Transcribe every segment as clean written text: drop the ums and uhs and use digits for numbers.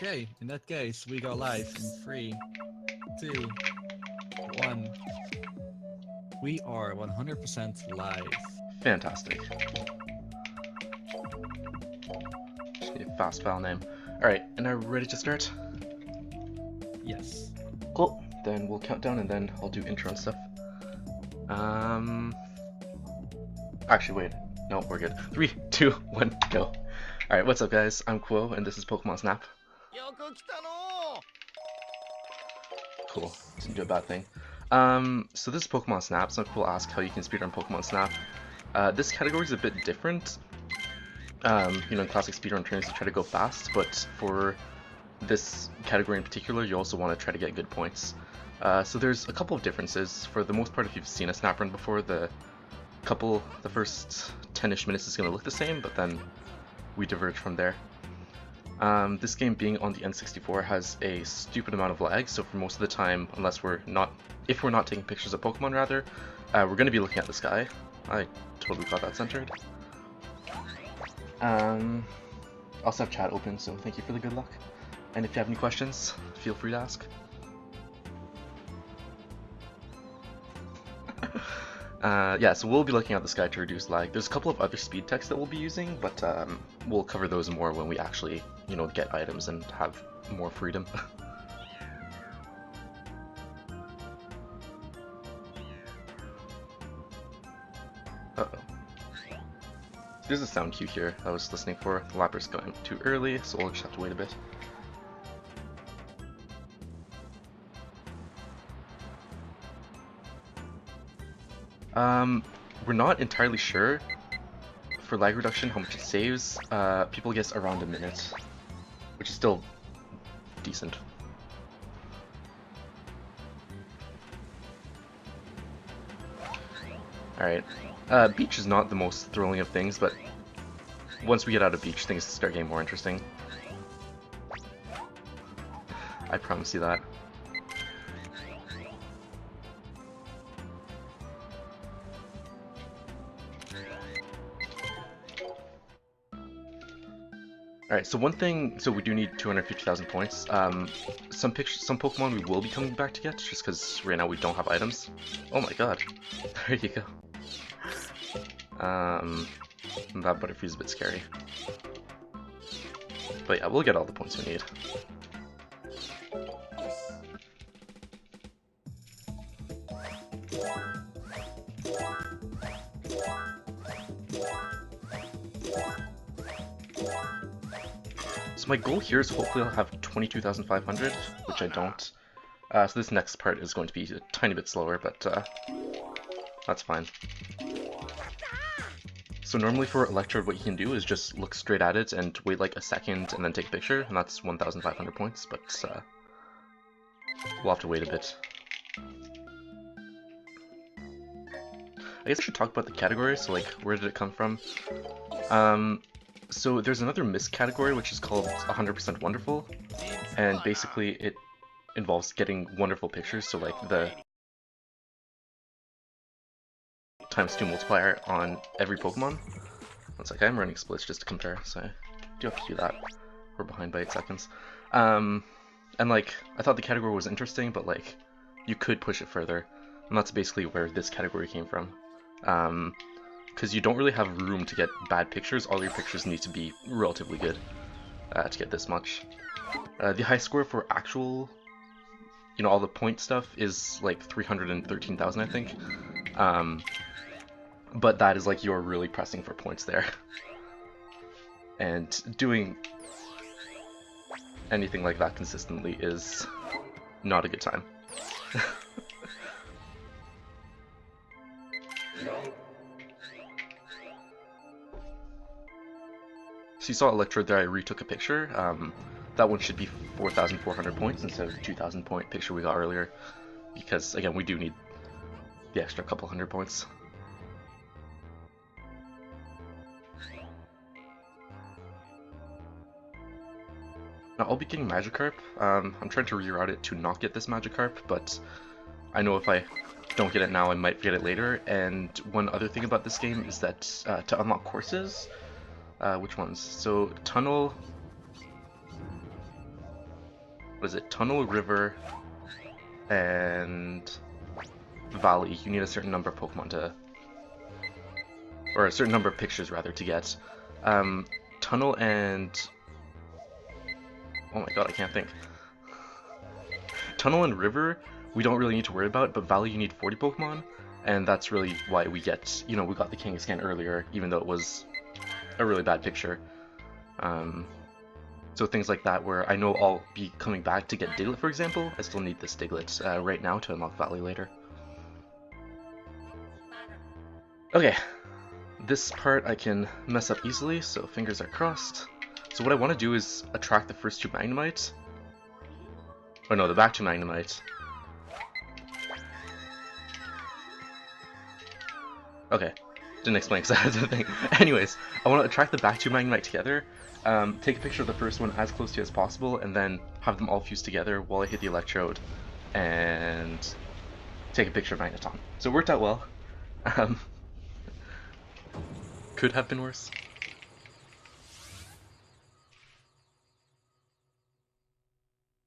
Okay, in that case, we go live in 3, 2, 1. We are 100% live. Fantastic. Fast file name. Alright, and are we ready to start? Yes. Cool. Then we'll count down and then I'll do intro and stuff. Actually, wait. No, we're good. 3, 2, 1, go. Alright, what's up, guys? I'm quoooo, and this is Pokemon Snap. Cool. Didn't do a bad thing. So this is Pokemon Snap. Some people ask how you can speedrun Pokemon Snap. This category is a bit different. You know, in classic speedrun terms, you try to go fast, but for this category in particular, you also want to try to get good points. So there's a couple of differences. For the most part, if you've seen a snap run before, the first 10-ish minutes is going to look the same, but then we diverge from there. This game being on the N64 has a stupid amount of lag, so for most of the time, if we're not taking pictures of Pokemon rather, we're going to be looking at the sky. I totally got that centered. I also have chat open, so thank you for the good luck. And if you have any questions, feel free to ask. Yeah, so we'll be looking at the sky to reduce lag. There's a couple of other speed techs that we'll be using, but we'll cover those more when we actually, you know, get items and have more freedom. Uh-oh. There's a sound cue here I was listening for. The lapper's going too early, so we'll just have to wait a bit. We're not entirely sure for lag reduction how much it saves. People guess around a minute, which is still decent. Alright, beach is not the most thrilling of things, but once we get out of beach, things start getting more interesting. I promise you that. Alright, so one thing, so we do need 250,000 points. Some Pokemon we will be coming back to get, just because right now we don't have items. Oh my god, there you go. That Butterfree is a bit scary. But yeah, we'll get all the points we need. So my goal here is hopefully I'll have 22,500, which I don't. So this next part is going to be a tiny bit slower, but that's fine. So normally for Electrode, what you can do is just look straight at it and wait like a second and then take a picture, and that's 1,500 points, but we'll have to wait a bit. I guess I should talk about the category, so like, where did it come from? So there's another mist category which is called 100% Wonderful, and basically it involves getting wonderful pictures, so like the ×2 multiplier on every Pokemon. One sec, I'm running splits just to compare, so I do have to do that. We're behind by 8 seconds. And like, I thought the category was interesting, but like, you could push it further, and that's basically where this category came from. Because you don't really have room to get bad pictures. All your pictures need to be relatively good to get this much. The high score for actual, you know, all the point stuff is like 313,000, I think. But that is like you're really pressing for points there. And doing anything like that consistently is not a good time. So you saw Electrode there, I retook a picture. That one should be 4,400 points instead of the 2,000 point picture we got earlier. Because, again, we do need the extra couple hundred points. Now, I'll be getting Magikarp. I'm trying to reroute it to not get this Magikarp, but I know if I don't get it now, I might get it later. And one other thing about this game is that to unlock courses, which ones? So, Tunnel, what is it, tunnel, river, and valley. You need a certain number of Pokemon to, or a certain number of pictures rather, to get. Tunnel and, oh my god, I can't think. Tunnel and river, we don't really need to worry about, but valley you need 40 Pokemon, and that's really why we get, you know, we got the Kangaskhan earlier, even though it was a really bad picture. So things like that, where I know I'll be coming back to get Diglett, for example, I still need this Diglett right now to unlock Valley later. Okay, this part I can mess up easily, so fingers are crossed. So what I want to do is attract the first two Magnemite. Oh no, the back two Magnemite. Okay, didn't explain because I had to think. Anyways, I want to attract the back two Magnemite together, take a picture of the first one as close to as possible, and then have them all fuse together while I hit the electrode, and take a picture of Magneton. So it worked out well. Could have been worse.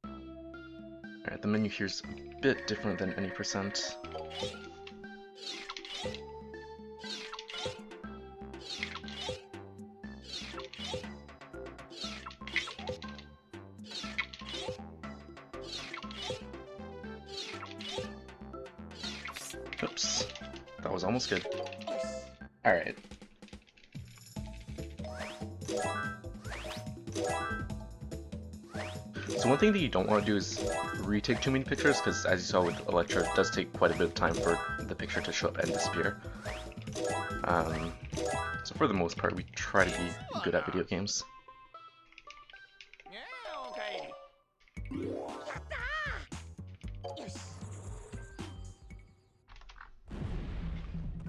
Alright, the menu here's a bit different than any percent. Oops, that was almost good. Alright. So one thing that you don't want to do is retake too many pictures, because as you saw with Electro, it does take quite a bit of time for the picture to show up and disappear. So for the most part, we try to be good at video games.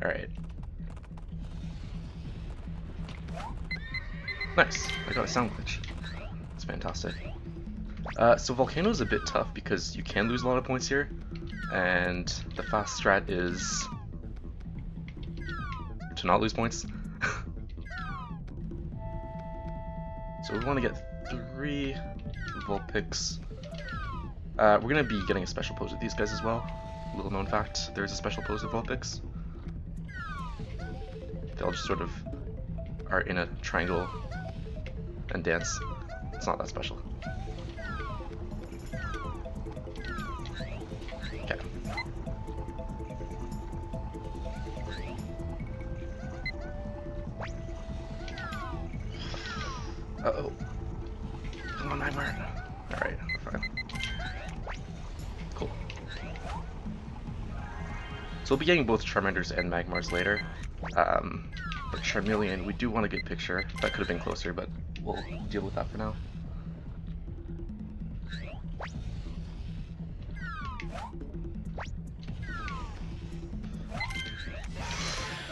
Alright. Nice, I got a sound glitch. It's fantastic. So Volcano is a bit tough because you can lose a lot of points here, and the fast strat is to not lose points. So we want to get 3 Vulpix. We're going to be getting a special pose with these guys as well. Little known fact, there's a special pose with Vulpix. They'll just sort of are in a triangle and dance. It's not that special. Okay. Uh-oh. Come on, Magmar. Alright, we're fine. Cool. So we'll be getting both Charmanders and Magmars later. But Charmeleon, we do want a good picture. That could have been closer, but we'll deal with that for now.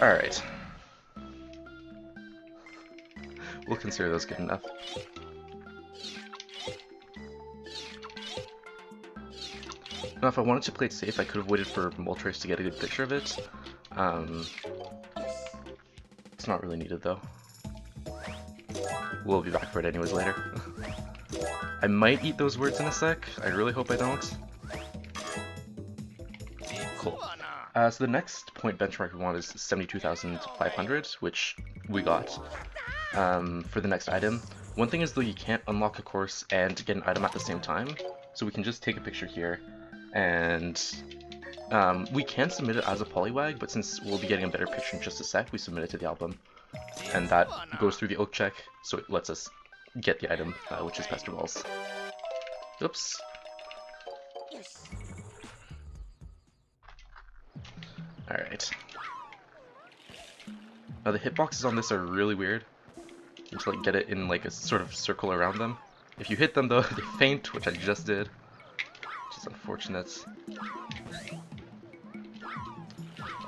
Alright. We'll consider those good enough. Now, if I wanted to play it safe, I could have waited for Moltres to get a good picture of it. It's not really needed, though. We'll be back for it anyways later. I might eat those words in a sec. I really hope I don't. Cool. So the next point benchmark we want is 72,500, which we got for the next item. One thing is, though, you can't unlock a course and get an item at the same time, so we can just take a picture here, and we can submit it as a Poliwag, but since we'll be getting a better picture in just a sec, we submit it to the album, and that goes through the oak check, so it lets us get the item, which is Pester Balls. Oops. Alright. Now the hitboxes on this are really weird. You need to like get it in like a sort of circle around them. If you hit them though, they faint, which I just did. Which is unfortunate.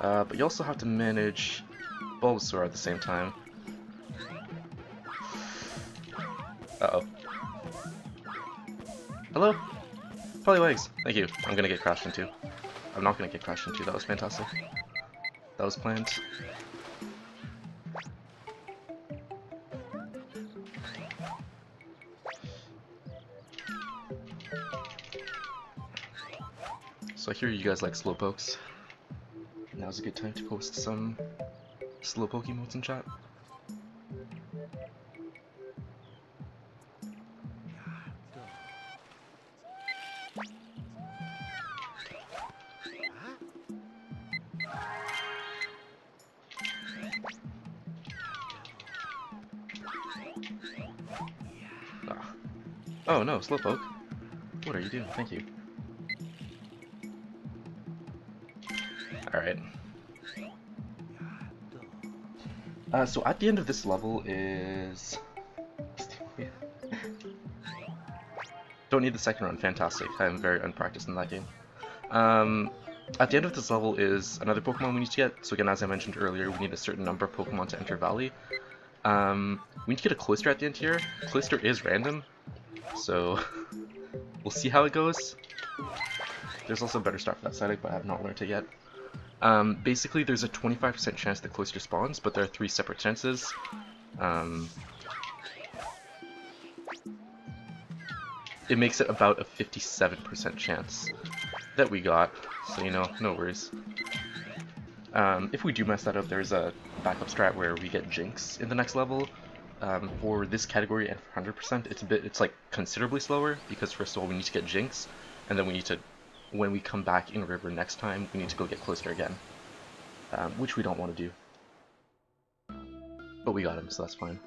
But you also have to manage Bulbasaur at the same time. Uh-oh. Hello? Poliwags! Thank you. I'm gonna get crashed into. I'm not gonna get crashed into. That was fantastic. That was planned. So I hear you guys like slowpokes. Now's a good time to post some slowpoke emotes in chat. Ah. Oh no, slowpoke. What are you doing? Thank you. Alright. So at the end of this level is... Don't need the second run, fantastic. I am very unpracticed in that game. At the end of this level is another Pokemon we need to get. So again, as I mentioned earlier, we need a certain number of Pokemon to enter Valley. We need to get a Cloyster at the end here. Cloyster is random, so we'll see how it goes. There's also a better start for that Psyduck, but I have not learned it yet. Basically, there's a 25% chance the Cloyster spawns, but there are 3 separate chances. It makes it about a 57% chance that we got, so you know, no worries. If we do mess that up, there's a backup strat where we get Jinx in the next level. For this category and for 100%, it's like considerably slower, because first of all we need to get Jinx, and then we need to, when we come back in River next time, we need to go get Cloyster again. Which we don't want to do. But we got him, so that's fine.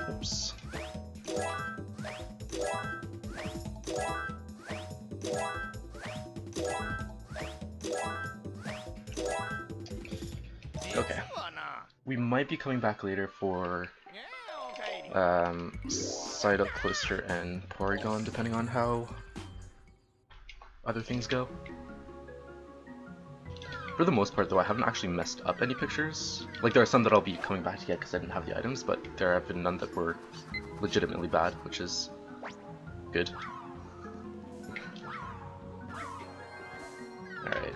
Oops. Okay. We might be coming back later for Psyduck, Cloyster, and Porygon, depending on how other things go. For the most part, though, I haven't actually messed up any pictures. Like, there are some that I'll be coming back to get because I didn't have the items, but there have been none that were legitimately bad, which is good. Alright.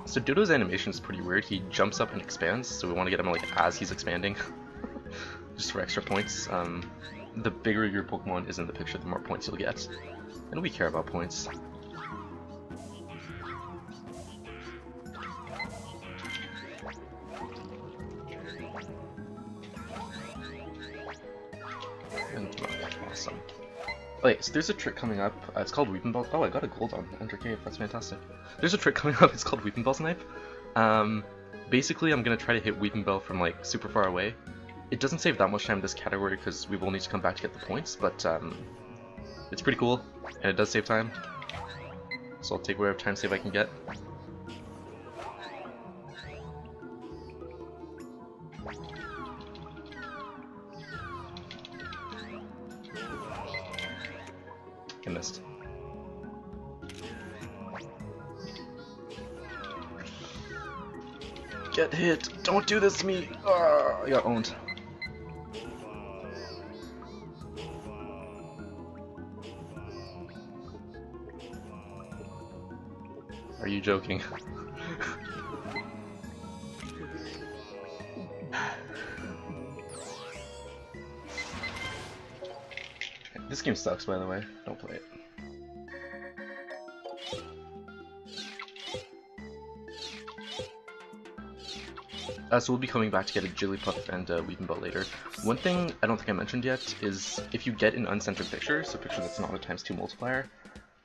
So Dodo's animation is pretty weird. He jumps up and expands, so we want to get him like as he's expanding. Just for extra points. The bigger your Pokemon is in the picture, the more points you'll get. And we care about points. Awesome. Okay, so there's a trick coming up. It's called Weeping Bell. Oh, I got a gold on Enter Cave. That's fantastic. There's a trick coming up. It's called Weeping Bell Snipe. Basically, I'm gonna try to hit Weeping Bell from like super far away. It doesn't save that much time in this category because we will need to come back to get the points, but it's pretty cool and it does save time. So I'll take whatever time save I can get. I missed. Get hit! Don't do this to me! I got owned. Are you joking? This game sucks, by the way. Don't play it. So we'll be coming back to get a Jigglypuff and Weeping Bell later. One thing I don't think I mentioned yet is if you get an uncensored picture, so a picture that's not a ×2 multiplier,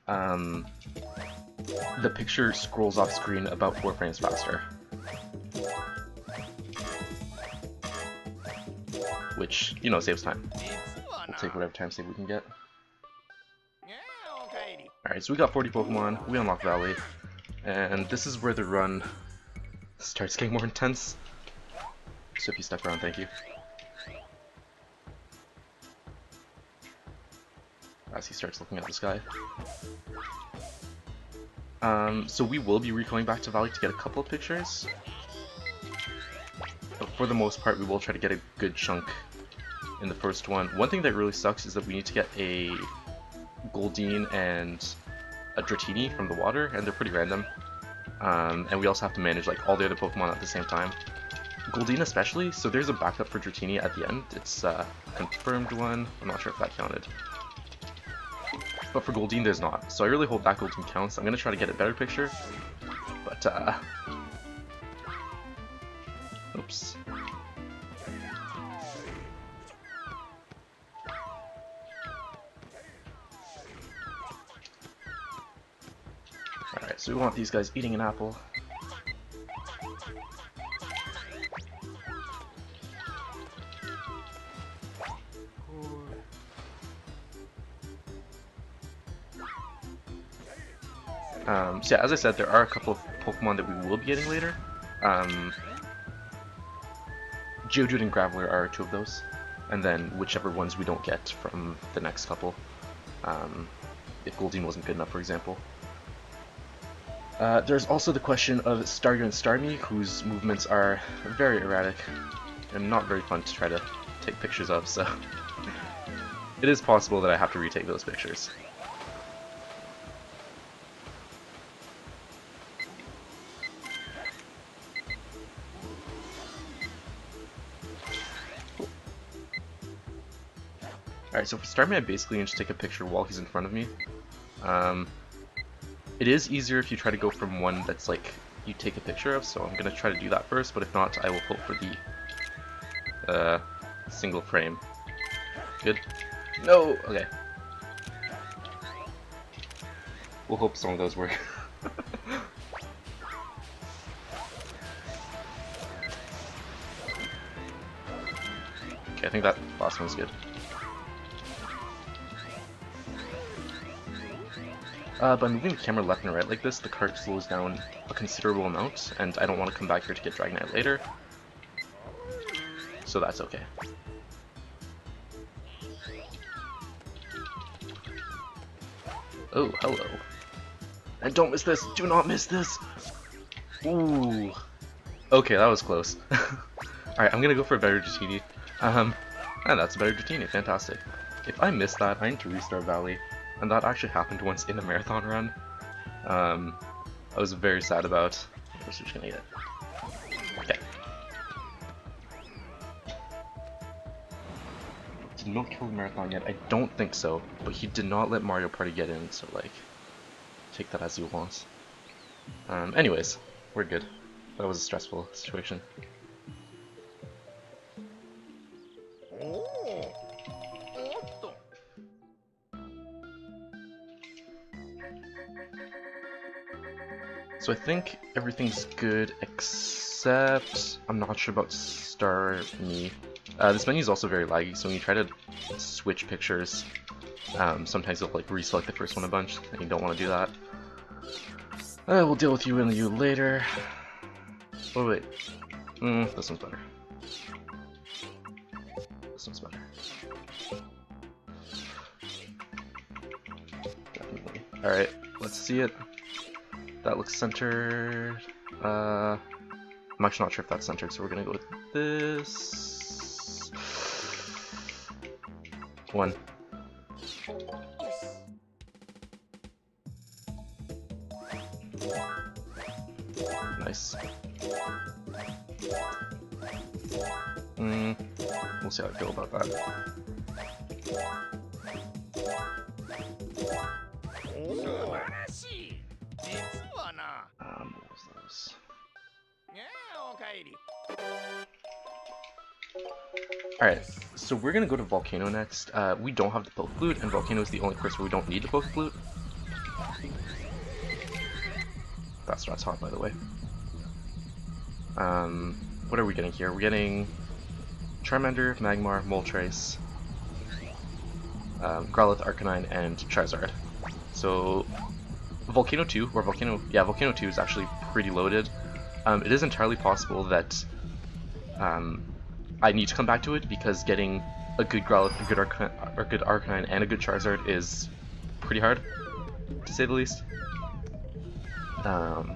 the picture scrolls off screen about 4 frames faster. Which, you know, saves time. We'll take whatever time save we can get. Alright, so we got 40 Pokemon, we unlock Valley, and this is where the run starts getting more intense. So if you stuck around, thank you. As he starts looking at the sky. So we will be recoming back to Valley to get a couple of pictures. But for the most part, we will try to get a good chunk in the first one. One thing that really sucks is that we need to get a Goldeen and a Dratini from the water, and they're pretty random. And we also have to manage like all the other Pokemon at the same time. Goldeen especially, so there's a backup for Dratini at the end. It's a confirmed one. I'm not sure if that counted. But for Goldeen there's not. So I really hope that Goldeen counts. I'm gonna try to get a better picture. But oops. Alright, so we want these guys eating an apple. So yeah, as I said, there are a couple of Pokemon that we will be getting later. Geodude and Graveler are two of those, and then whichever ones we don't get from the next couple, if Goldeen wasn't good enough, for example. There's also the question of Staryu and Starmie, whose movements are very erratic and not very fun to try to take pictures of, so it is possible that I have to retake those pictures. Alright, so for Starmie, I basically need to take a picture while he's in front of me. It is easier if you try to go from one that's like you take a picture of, so I'm gonna try to do that first, but if not, I will hope for the single frame. Good? No! Okay. We'll hope some of those work. Okay, I think that last one's good. By moving the camera left and right like this, the cart slows down a considerable amount, and I don't want to come back here to get Dragonite later, so that's okay. Oh, hello. And don't miss this! Do not miss this! Ooh. Okay, that was close. Alright, I'm gonna go for a better Dratini. And that's a better Dratini, fantastic. If I miss that, I need to restart Valley. And that actually happened once in a marathon run. I was very sad about. What's just gonna get? Okay. Did Milk kill the marathon yet? I don't think so. But he did not let Mario Party get in, so like, take that as you want. Anyways, we're good. That was a stressful situation. So I think everything's good except I'm not sure about Starmie. This menu is also very laggy, so when you try to switch pictures, sometimes it'll like reselect the first one a bunch, and you don't want to do that. We'll deal with you later. Oh wait, this one's better. This one's better. Definitely. All right, let's see it. That looks centered. I'm actually not sure if that's centered, so we're gonna go with this one. Nice. We'll see how I feel about that. What was those? Alright, so we're gonna go to Volcano next. We don't have the Poke Flute, and Volcano is the only place where we don't need the Poke Flute. That's hot, by the way. What are we getting here? We're getting Charmander, Magmar, Moltres, Growlithe, Arcanine, and Charizard. So Volcano 2, or Volcano 2 is actually pretty loaded. It is entirely possible that I need to come back to it because getting a good Growlithe, a good Arcanine, and a good Charizard is pretty hard, to say the least. Oh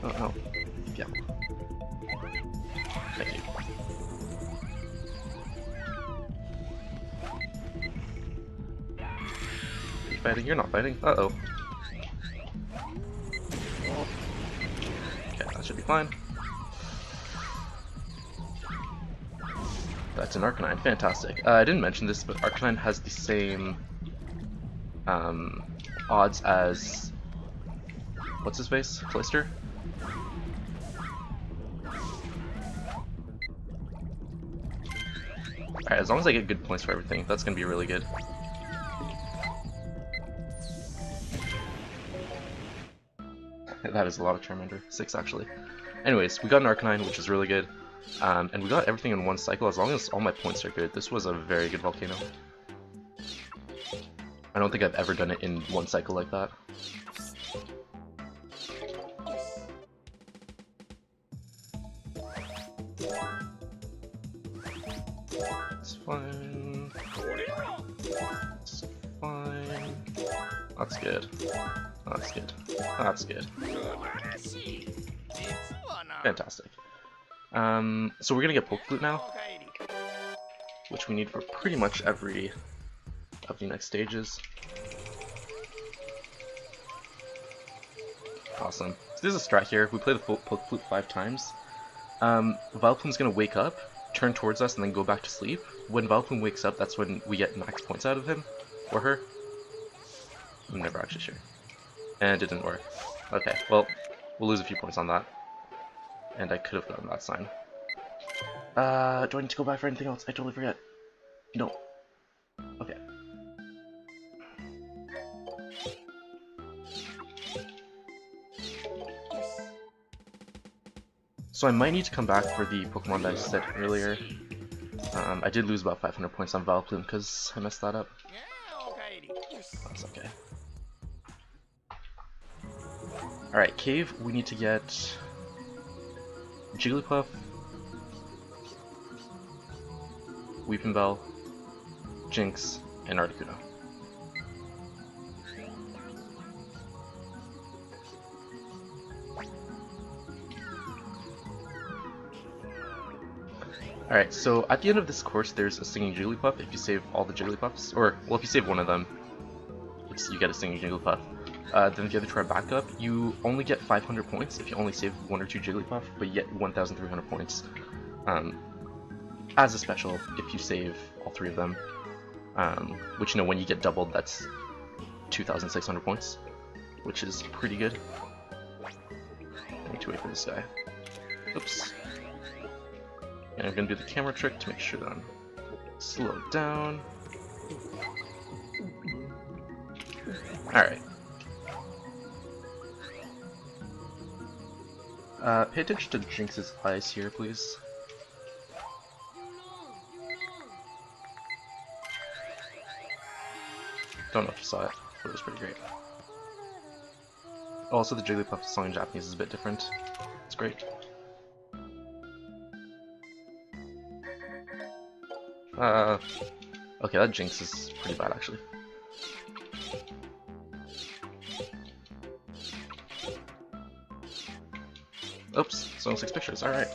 no. you fighting? You're not fighting. Uh-oh. Okay, that should be fine. That's an Arcanine. Fantastic. I didn't mention this, but Arcanine has the same odds as what's his face? Cloyster? Alright, as long as I get good points for everything, that's gonna be really good. That is a lot of Charmander. 6 actually. Anyways, we got an Arcanine, which is really good. And we got everything in one cycle as long as all my points are good. This was a very good volcano. I don't think I've ever done it in one cycle like that. It's fine. It's fine. That's good. That's good. That's good. Fantastic. So we're gonna get Poke Flute now, which we need for pretty much every of the next stages. Awesome. So there's a strat here. We play the Poke Flute 5 times. Vileplume's gonna wake up, turn towards us, and then go back to sleep. When Vileplume wakes up, that's when we get max points out of him. Or her. I'm never actually sure. And it didn't work. Okay, well, we'll lose a few points on that. And I could have gotten that sign. Do I need to go back for anything else? I totally forget. No. Okay. So I might need to come back for the Pokemon that I said earlier. I did lose about 500 points on Vileplume because I messed that up. That's okay. Alright, Cave, we need to get Jigglypuff, Weepinbell, Jinx, and Articuno. Alright, so at the end of this course there's a singing Jigglypuff if you save all the Jigglypuffs, or, well, if you save one of them, you get a singing Jigglypuff. Then the other two are backup. You only get 500 points if you only save 1 or 2 Jigglypuff, but you get 1,300 points as a special if you save all 3 of them. Which, you know, when you get doubled, that's 2,600 points, which is pretty good. I need to wait for this guy. Oops. And I'm gonna do the camera trick to make sure that I'm slowed down. Alright. Pay attention to Jinx's eyes here, please. Don't know if you saw it, but it was pretty great. Also, the Jigglypuff song in Japanese is a bit different. It's great. Okay, that Jinx is pretty bad, actually. Oops, so 6 pictures, alright.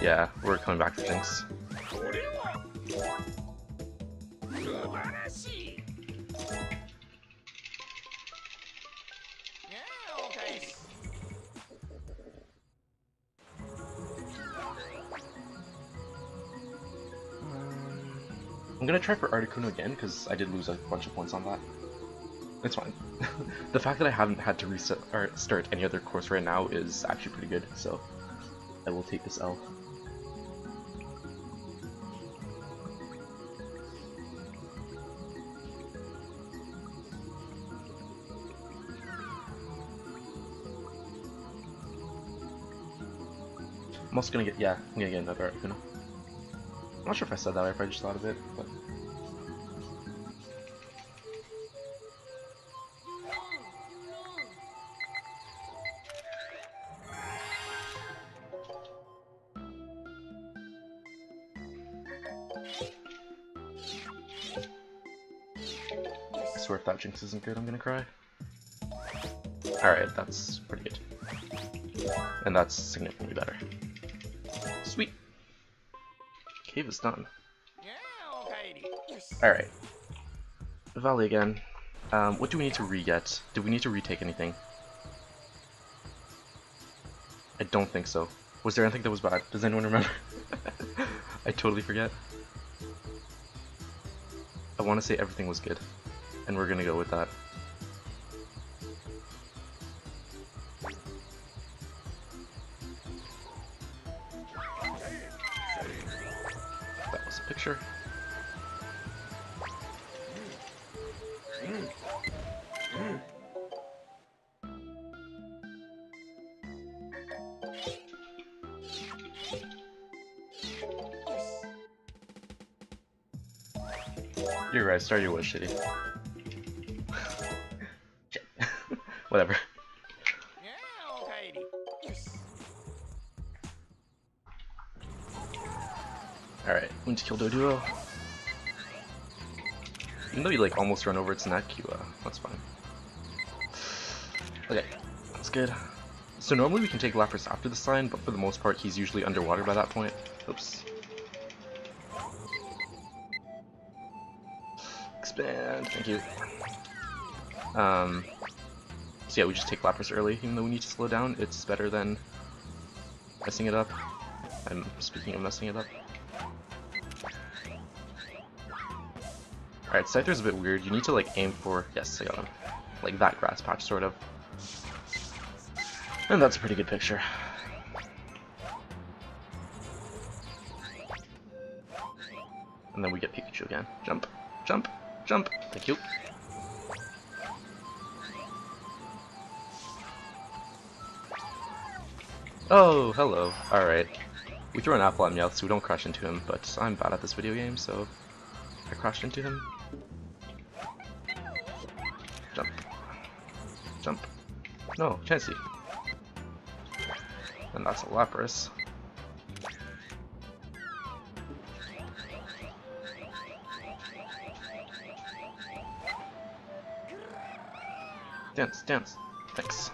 Yeah, we're coming back for Jinx. I'm gonna try for Articuno again, because I did lose a bunch of points on that. It's fine. The fact that I haven't had to reset or start any other course right now is actually pretty good, so I will take this L. I'm also gonna get, yeah, I'm gonna get another Articuno. I'm not sure if I said that or if I just thought of it, but... I swear if that Jinx isn't good, I'm gonna cry. Alright, that's pretty good. And that's significantly better. Sweet! Cave is done. Alright. Valley again. What do we need to re-get? Did we need to retake anything? I don't think so. Was there anything that was bad? Does anyone remember? I totally forget. I want to say everything was good, and we're gonna go with that. That was a picture. You're right, Stardew was shitty. Whatever. Alright, we need to kill Doduo. Even though you like almost run over its neck, that's fine. Okay, that's good. So normally we can take Lapras after the sign, but for the most part he's usually underwater by that point. Oops. Expand, thank you. So yeah, we just take Lapras early, even though we need to slow down. It's better than messing it up. I'm speaking of messing it up. Alright, Scyther's a bit weird. You need to like aim for, yes, I got him. Like that grass patch, sort of. And that's a pretty good picture. And then we get Pikachu again. Jump, jump, jump. Thank you. Oh, hello. Alright. We throw an apple at Meowth so we don't crash into him, but I'm bad at this video game, so I crashed into him. Jump. Jump. No, Chansey. And that's a Lapras. Dance, dance. Thanks.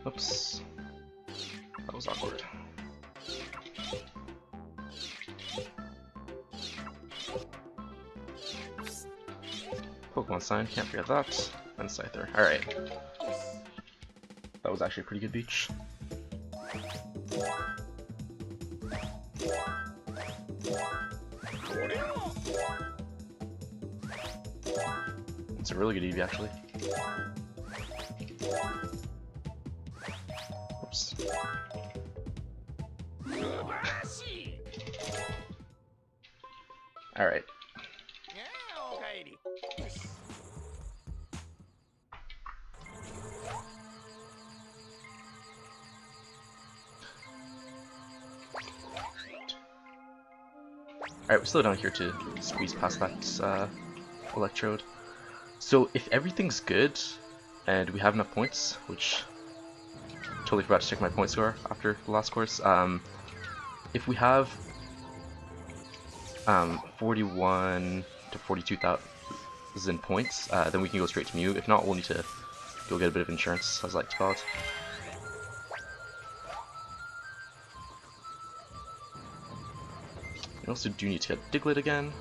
Oops. That was awkward. Pokemon sign, can't forget that. And Scyther. Alright. That was actually a pretty good beach. It's a really good Eevee, actually. Oops. Alright. Alright, we're still down here to squeeze past that electrode. So if everything's good, and we have enough points, which totally forgot to check my point score after the last course, if we have 41 to 42,000 points, then we can go straight to Mew. If not, we'll need to go get a bit of insurance, as I like to call it. We also do need to get Diglett again.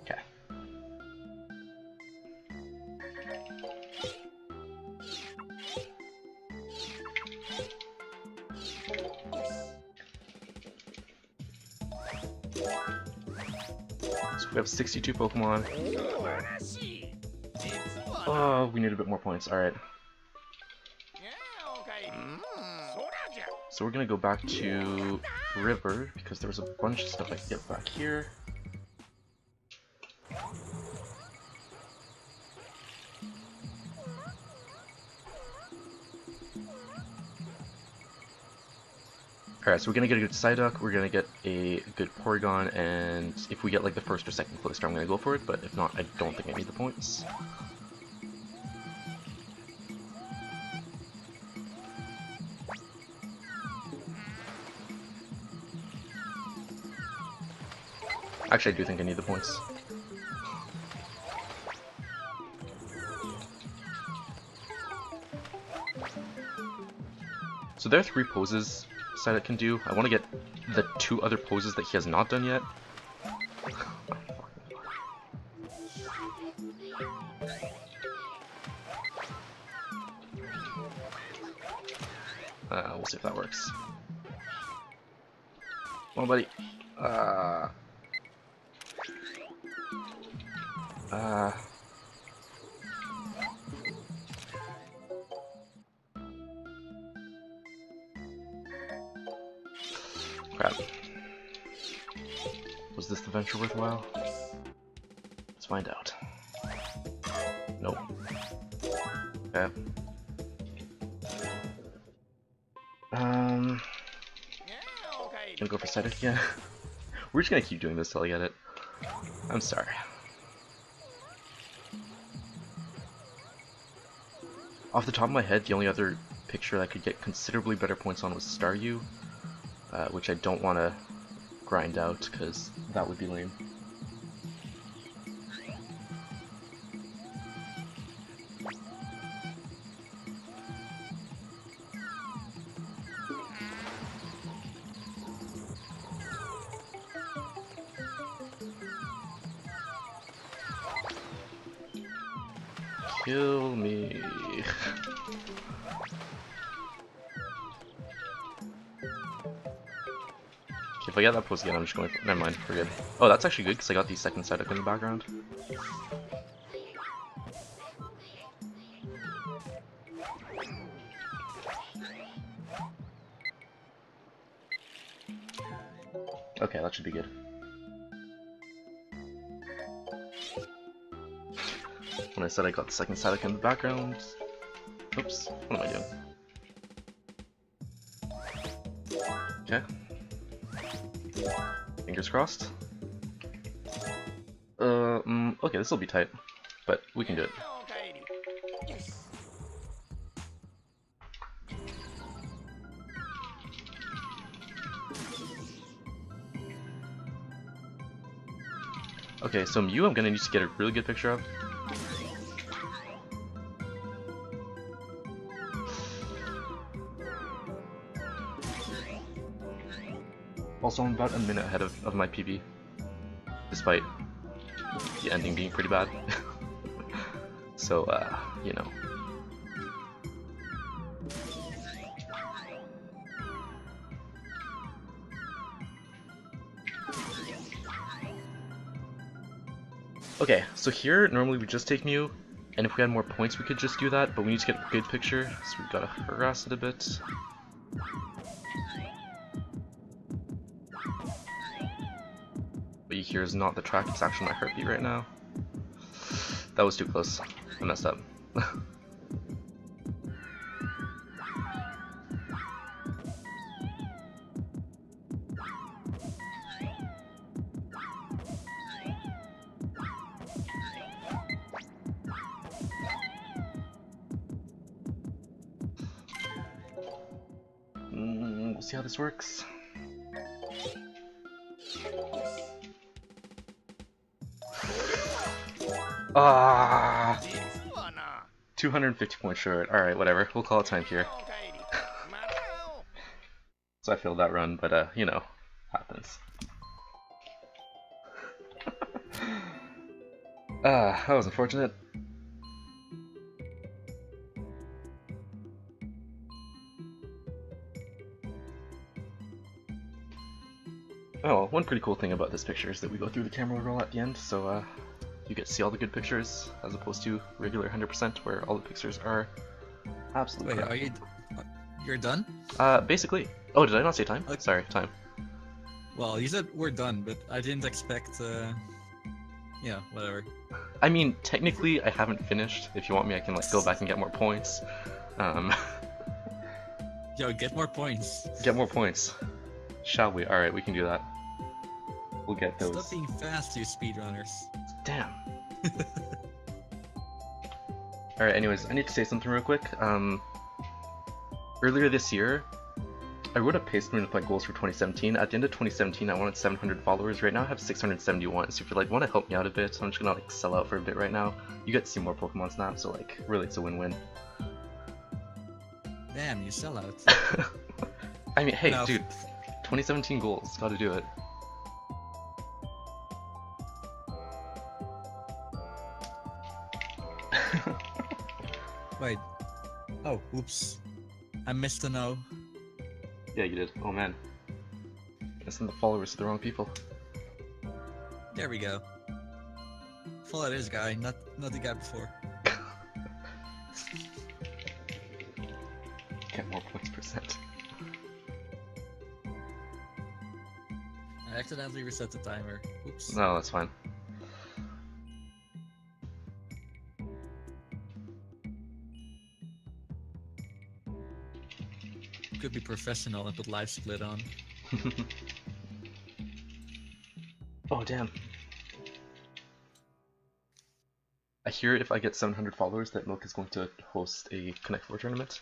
Okay. So we have 62 Pokemon. Oh, we need a bit more points. Alright. So we're gonna go back to River, because there was a bunch of stuff I could get back here. Alright, so we're gonna get a good Psyduck, we're gonna get a good Porygon, and if we get like the first or second closer, I'm gonna go for it, but if not, I don't think I need the points. Actually, I do think I need the points. So there are 3 poses Psyduck can do. I want to get the 2 other poses that he has not done yet. We'll see if that works. Come on, buddy. Crap. Was this the venture worthwhile? Let's find out. Nope. Okay. Gonna go for Psyduck again. We're just gonna keep doing this till I get it. I'm sorry. Off the top of my head, the only other picture I could get considerably better points on was Staryu, which I don't want to grind out because that would be lame. Kill me. If I get that pose again, I'm just going. Never mind, we're good. Oh, that's actually good because I got the second Psyduck in the background. Okay, that should be good. When I said I got the second Psyduck in the background. Oops, what am I doing? Okay. Fingers crossed. Okay, this will be tight, but we can do it. Okay, so Mew I'm gonna need to get a really good picture of. Also, I'm about a minute ahead of my PB, despite the ending being pretty bad. So, you know. Okay, so here, normally we just take Mew, and if we had more points we could just do that, but we need to get a good picture, so we've got to harass it a bit. What you hear is not the track, it's actually my heartbeat right now. That was too close. I messed up. We'll see how this works. Ah, 250 points short. Alright, whatever. We'll call it time here. So I failed that run, but you know, happens. That was unfortunate. Oh, one pretty cool thing about this picture is that we go through the camera roll at the end, so you get to see all the good pictures, as opposed to regular 100% where all the pictures are absolutely Wait, crap. you're done? Basically. Oh, did I not say time? Okay. Sorry, time. Well, you said we're done, but I didn't expect, yeah, whatever. I mean, technically I haven't finished. If you want me, I can like go back and get more points. Yo, get more points. Get more points. Shall we? Alright, we can do that. We'll get those. Stop being fast, you speedrunners. Damn. Alright, anyways, I need to say something real quick. Earlier this year, I wrote a pace with my goals for 2017. At the end of 2017, I wanted 700 followers. Right now, I have 671. So if you want to help me out a bit, I'm just gonna sell out for a bit right now. You get to see more Pokemon Snap, so really, it's a win-win. Damn, you sell out. I mean, hey, No. dude, 2017 goals, gotta do it. Wait. Oh, oops. I missed a no. Yeah, you did. Oh man. I sent the followers to the wrong people. There we go. Follow this guy, not the guy before. Get more points percent. I accidentally reset the timer. Oops. No, that's fine. Could be professional and put live split on. Oh damn. I hear if I get 700 followers that Milk is going to host a Connect 4 tournament.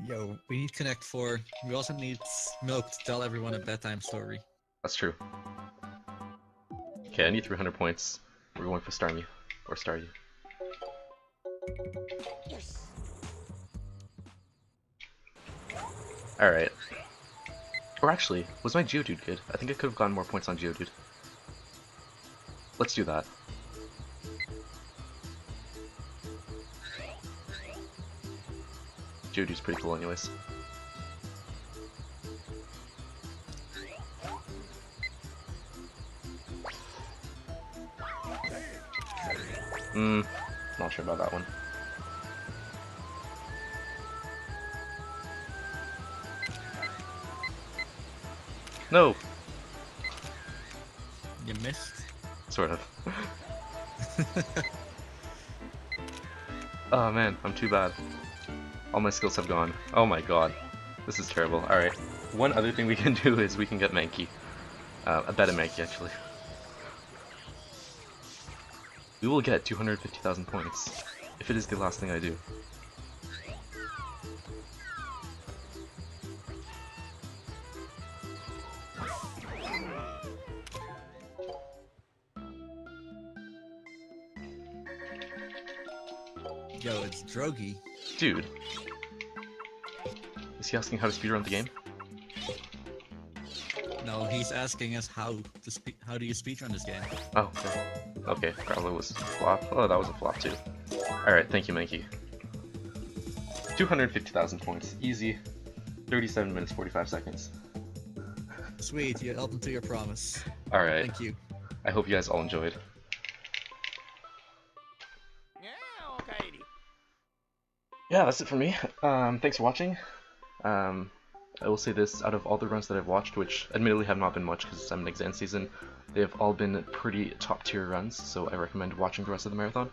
Yo, we need Connect 4. We also need Milk to tell everyone a bedtime story. That's true. Okay, I need 300 points. We're going for Starmie. Or Staryu. Yes. Alright. Or actually, was my Geodude good? I think I could have gotten more points on Geodude. Let's do that. Geodude's pretty cool anyways. Not sure about that one. No! You missed? Sort of. Oh man, I'm too bad. All my skills have gone. Oh my god. This is terrible. Alright. One other thing we can do is we can get Mankey. A better Mankey, actually. We will get 250,000 points, if it is the last thing I do. Yo, it's Drogi. Dude. Is he asking how to speedrun the game? No, he's asking us how do you speedrun this game? Oh, okay. Okay, probably was a flop. Oh, that was a flop too. Alright, thank you, Mankey. 250,000 points. Easy. 37 minutes, 45 seconds. Sweet, you held him to your promise. Alright. Thank you. I hope you guys all enjoyed. Yeah, okay. Yeah, that's it for me. Thanks for watching. I will say this, out of all the runs that I've watched, which admittedly have not been much because I'm in exam season, they have all been pretty top tier runs, so I recommend watching the rest of the marathon.